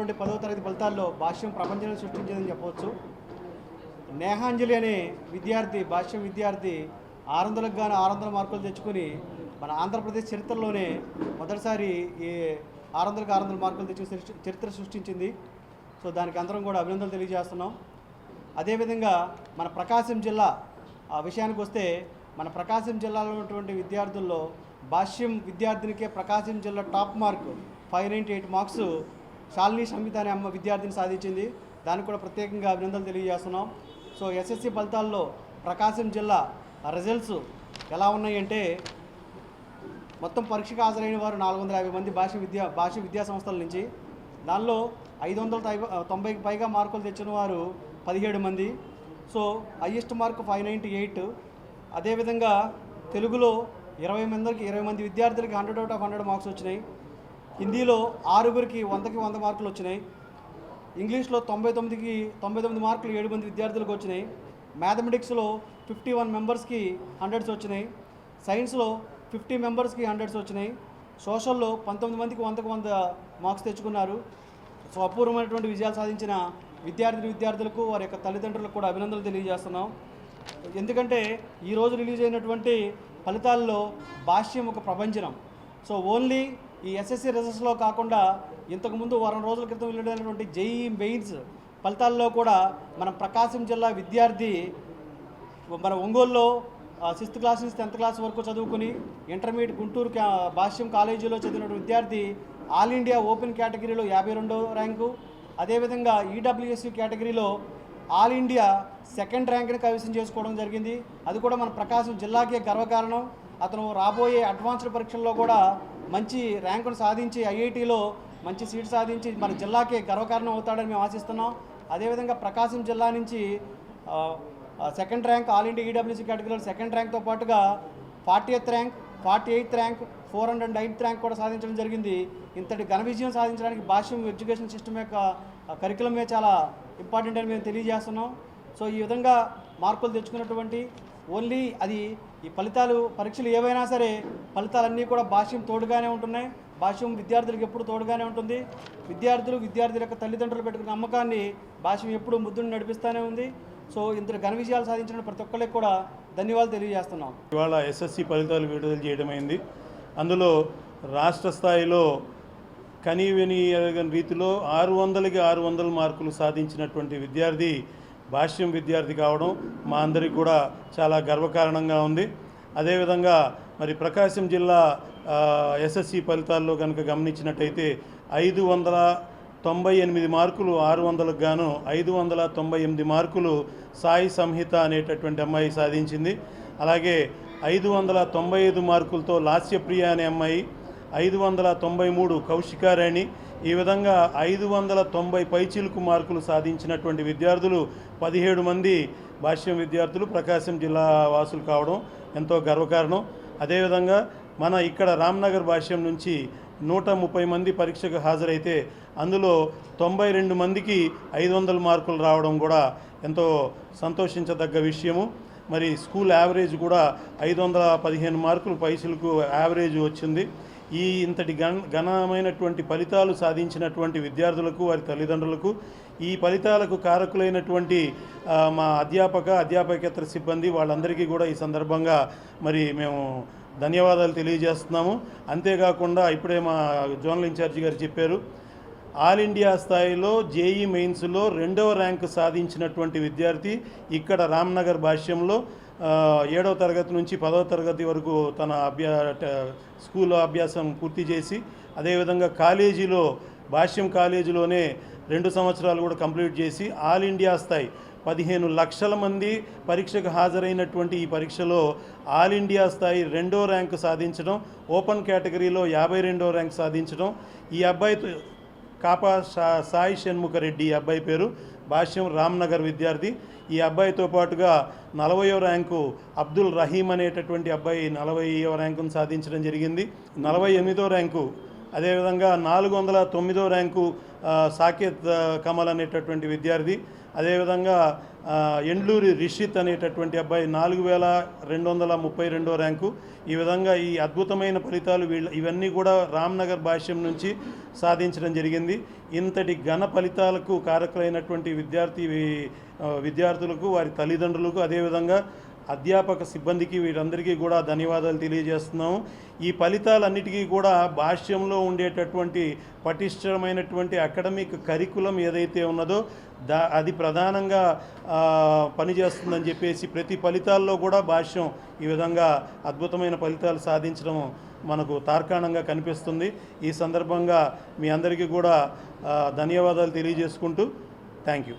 జరిగినటువంటి 10వ తరగతి ఫలితాల్లో భాష్యం ప్రపంచాన్ని సృష్టించిందని చెప్పవచ్చు. నేహాంజలి అనే విద్యార్థి, భాష్యం విద్యార్థి 600కు గాను 600 మార్కులు తెచ్చుకొని మన ఆంధ్రప్రదేశ్ చరిత్రలోనే మొదటిసారి ఈ 600కు 600 మార్కులు తెచ్చుకుని చరిత్ర సృష్టించింది. సో దానికి అందరం కూడా అభినందనలు తెలియజేస్తున్నాం. అదేవిధంగా మన ప్రకాశం జిల్లా విషయానికి వస్తే, మన ప్రకాశం జిల్లాలో ఉన్నటువంటి విద్యార్థుల్లో భాష్యం విద్యార్థినికే ప్రకాశం జిల్లా టాప్ మార్కు 598 మార్క్స్ శాలిని సంహిత అనే విద్యార్థిని సాధించింది. దానికి కూడా ప్రత్యేకంగా అభినందనలు తెలియజేస్తున్నాం. సో ఎస్ఎస్సి ఫలితాల్లో ప్రకాశం జిల్లా రిజల్ట్స్ ఎలా ఉన్నాయంటే, మొత్తం పరీక్షకు హాజరైన వారు 450 మంది భాష విద్యా సంస్థల నుంచి, దానిలో 590కి పైగా మార్కులు తెచ్చిన వారు 17 మంది. So highest mark 598. అదేవిధంగా తెలుగులో 20 మంది విద్యార్థులకి 100 out of 100 మార్క్స్ వచ్చినాయి. హిందీలో 6గురికి 100కి 100 మార్కులు వచ్చినాయి. ఇంగ్లీష్లో 99 మార్కులు 7 మంది విద్యార్థులకు వచ్చినాయి. మ్యాథమెటిక్స్లో 51 మెంబర్స్కి 100s వచ్చినాయి. సైన్స్లో 50 మెంబర్స్కి 100s వచ్చినాయి. సోషల్లో 19 మందికి 100కి 100 మార్క్స్ తెచ్చుకున్నారు. సో అపూర్వమైనటువంటి విజయాలు సాధించిన విద్యార్థులకు వారి యొక్క తల్లిదండ్రులకు కూడా అభినందనలు తెలియజేస్తున్నాం. ఎందుకంటే ఈరోజు రిలీజ్ అయినటువంటి ఫలితాల్లో భాష్యం ఒక ప్రభంజనం. సో ఓన్లీ ఈ ఎస్ఎస్సి రిజల్ట్స్లో కాకుండా ఇంతకుముందు వారం రోజుల క్రితం వెళ్ళినటువంటి జేఈఈ మెయిన్స్ ఫలితాల్లో కూడా మన ప్రకాశం జిల్లా విద్యార్థి మన ఒంగోలులో 6th క్లాస్ నుంచి 10th క్లాస్ వరకు చదువుకుని ఇంటర్మీడియట్ గుంటూరు భాష్యం కాలేజీలో చదివిన విద్యార్థి ఆల్ ఇండియా ఓపెన్ కేటగిరీలో 52వ ర్యాంకు, అదేవిధంగా ఈడబ్ల్యూఎస్సీ కేటగిరీలో ఆల్ ఇండియా 2nd ర్యాంక్ని కైవసం చేసుకోవడం జరిగింది. అది కూడా మన ప్రకాశం జిల్లాకే గర్వకారణం. అతను రాబోయే అడ్వాన్స్డ్ పరీక్షల్లో కూడా మంచి ర్యాంకును సాధించి ఐఐటీలో మంచి సీట్ సాధించి మన జిల్లాకే గర్వకారణం అవుతాడని మేము ఆశిస్తున్నాం. అదేవిధంగా ప్రకాశం జిల్లా నుంచి 2nd rank all India EWC కేటగిరీలో 2nd ర్యాంక్తో పాటుగా 40th rank, 48th rank, 409th rank కూడా సాధించడం జరిగింది. ఇంతటి ఘన విజయం సాధించడానికి భాష్యం ఎడ్యుకేషన్ సిస్టమ్ యొక్క కరికులమే చాలా ఇంపార్టెంట్ అని మేము తెలియజేస్తున్నాం. సో ఈ విధంగా మార్కులు తెచ్చుకున్నటువంటి ఓన్లీ అది ఈ పరీక్షలు ఏవైనా సరే ఫలితాలన్నీ కూడా భాష్యం తోడుగానే ఉంటున్నాయి. భాష్యం విద్యార్థులకు ఎప్పుడు తోడుగానే ఉంటుంది. విద్యార్థుల యొక్క తల్లిదండ్రులు పెట్టుకున్న నమ్మకాన్ని భాష్యం ఎప్పుడు ముద్దుని నడిపిస్తూనే ఉంది. సో ఇంత ఘన విజయాలు సాధించిన ప్రతి ఒక్కరికి కూడా ధన్యవాదాలు తెలియజేస్తున్నాం. ఇవాళ ఎస్ఎస్సి ఫలితాలు విడుదల చేయడమైంది. అందులో రాష్ట్ర స్థాయిలో కనీవిని ఎరగని రీతిలో 600కి 600 మార్కులు సాధించినటువంటి విద్యార్థి భాష్యం విద్యార్థి కావడం మా అందరికీ కూడా చాలా గర్వకారణంగా ఉంది. అదేవిధంగా మరి ప్రకాశం జిల్లా ఎస్ఎస్సి ఫలితాల్లో కనుక గమనించినట్టయితే 598 మార్కులు 600కు గాను 598 మార్కులు సాయి సంహిత అనేటటువంటి అమ్మాయి సాధించింది. అలాగే 595 మార్కులతో లాస్యప్రియ అనే అమ్మాయి, 593 కౌశికారాణి, ఈ విధంగా 590 పైచిలుకు మార్కులు సాధించినటువంటి విద్యార్థులు 17 మంది భాష్యం విద్యార్థులు ప్రకాశం జిల్లా వాసులు కావడం ఎంతో గర్వకారణం. అదేవిధంగా మన ఇక్కడ రామ్నగర్ భాష్యం నుంచి 130 మంది పరీక్షకు హాజరైతే అందులో 92 మందికి 500 మార్కులు రావడం కూడా ఎంతో సంతోషించదగ్గ విషయము. మరి స్కూల్ యావరేజ్ కూడా 515 మార్కులు పైసలకు యావరేజ్ వచ్చింది. ఈ ఇంతటి ఘనమైనటువంటి ఫలితాలు సాధించినటువంటి విద్యార్థులకు, వారి తల్లిదండ్రులకు, ఈ ఫలితాలకు కారకులైనటువంటి మా అధ్యాపకేతర సిబ్బంది వాళ్ళందరికీ కూడా ఈ సందర్భంగా మరి మేము ధన్యవాదాలు తెలియజేస్తున్నాము. అంతేకాకుండా ఇప్పుడే మా జోనల్ ఇన్ఛార్జి గారు చెప్పారు, ఆల్ ఇండియా స్థాయిలో జేఈ మెయిన్స్లో 2వ ర్యాంకు సాధించినటువంటి విద్యార్థి ఇక్కడ రామ్నగర్ భాష్యంలో 7వ తరగతి నుంచి 10వ తరగతి వరకు తన స్కూల్ అభ్యాసం పూర్తి చేసి, అదేవిధంగా కాలేజీలో భాష్యం కాలేజీలోనే 2 సంవత్సరాలు కూడా కంప్లీట్ చేసి ఆల్ ఇండియా స్థాయి 15 లక్షల మంది పరీక్షకు హాజరైనటువంటి ఈ పరీక్షలో ఆల్ ఇండియా స్థాయి 2వ ర్యాంకు సాధించడం, ఓపెన్ కేటగిరీలో 52వ ర్యాంక్ సాధించడం. ఈ అబ్బాయి కాపా సాయి షణ్ముఖరెడ్డి, ఈ అబ్బాయి పేరు, భాష్యం రామ్నగర్ విద్యార్థి. ఈ అబ్బాయితో పాటుగా 40వ ర్యాంకు అబ్దుల్ రహీం అనేటటువంటి అబ్బాయి 40వ ర్యాంకును సాధించడం జరిగింది. 48వ ర్యాంకు, అదేవిధంగా 409వ ర్యాంకు సాకేత్ కమల్ అనేటటువంటి విద్యార్థి, అదేవిధంగా ఎండ్లూరి రిషిత్ అనేటటువంటి అబ్బాయి 4232 ర్యాంకు. ఈ విధంగా ఈ అద్భుతమైన ఫలితాలు ఇవన్నీ కూడా రామ్నగర్ భాష్యం నుంచి సాధించడం జరిగింది. ఇంతటి ఘన ఫలితాలకు కారకులైనటువంటి విద్యార్థులకు, వారి తల్లిదండ్రులకు, అదేవిధంగా అధ్యాపక సిబ్బందికి, వీరందరికీ కూడా ధన్యవాదాలు తెలియజేస్తున్నాము. ఈ ఫలితాలన్నిటికీ కూడా భాష్యంలో ఉండేటటువంటి పటిష్టమైనటువంటి అకాడమిక్ కరికులం ఏదైతే ఉన్నదో అది ప్రధానంగా పనిచేస్తుందని చెప్పేసి ప్రతి ఫలితాల్లో కూడా భాష్యం ఈ విధంగా అద్భుతమైన ఫలితాలు సాధించడం మనకు తార్కాణంగా కనిపిస్తుంది. ఈ సందర్భంగా మీ అందరికీ కూడా ధన్యవాదాలు తెలియజేసుకుంటూ థ్యాంక్ యూ.